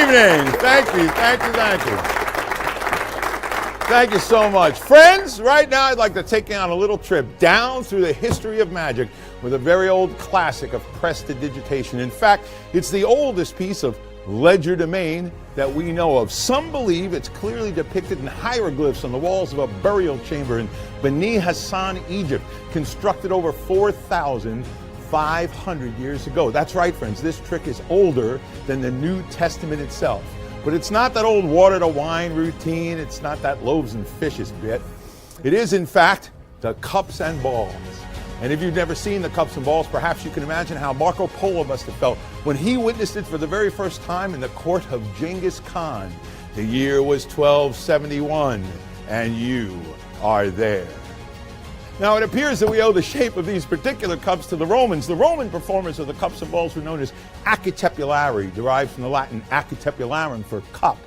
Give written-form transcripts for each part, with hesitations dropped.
evening. Thank you, thank you, thank you. Thank you so much. Friends, right now I'd like to take you on a little trip down through the history of magic with a very old classic of prestidigitation. In fact, it's the oldest piece of legerdemain that we know of. Some believe it's clearly depicted in hieroglyphs on the walls of a burial chamber in Beni Hassan, Egypt, constructed over 4,500 years ago. That's right, friends, this trick is older than the New Testament itself. But it's not that old water to wine routine, it's not that loaves and fishes bit. It is, in fact, the cups and balls. And if you've never seen the cups and balls, perhaps you can imagine how Marco Polo must have felt when he witnessed it for the very first time in the court of Genghis Khan. The year was 1271, and you are there. Now, it appears that we owe the shape of these particular cups to the Romans. The Roman performers of the cups and balls were known as acutepulari, derived from the Latin acutepularum for cup.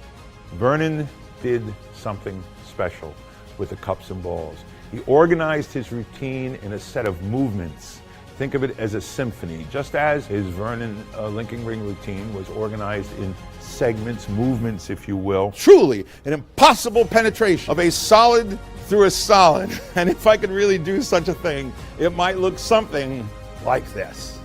Vernon did something special with the cups and balls. He organized his routine in a set of movements. Think of it as a symphony, just as his Vernon linking ring routine was organized in segments, movements, if you will. Truly an impossible penetration of a solid through a solid. And if I could really do such a thing, it might look something like this.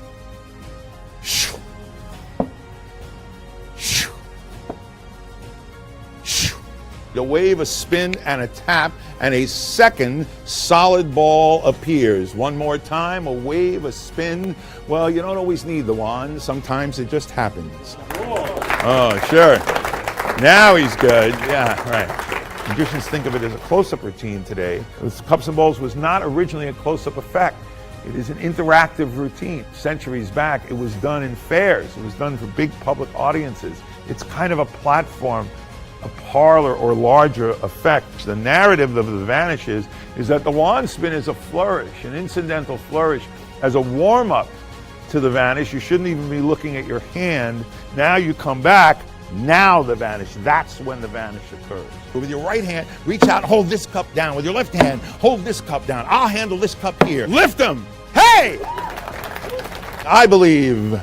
A wave, a spin, and a tap, and a second solid ball appears. One more time, a wave, a spin. Well, you don't always need the wand. Sometimes it just happens. Oh, sure. Now he's good. Yeah, right. Magicians think of it as a close-up routine today. Cups and balls was not originally a close-up effect. It is an interactive routine. Centuries back, it was done in fairs. It was done for big public audiences. It's kind of a platform, a parlor or larger effect. The narrative of the vanish is that the wand spin is a flourish, an incidental flourish, as a warm-up to the vanish. You shouldn't even be looking at your hand. Now you come back, now the vanish. That's when the vanish occurs. With your right hand, reach out and hold this cup down. With your left hand, hold this cup down. I'll handle this cup here. Lift them. Hey! I believe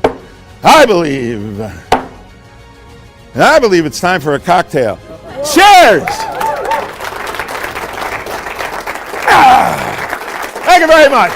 it's time for a cocktail. Cheers! Thank you very much.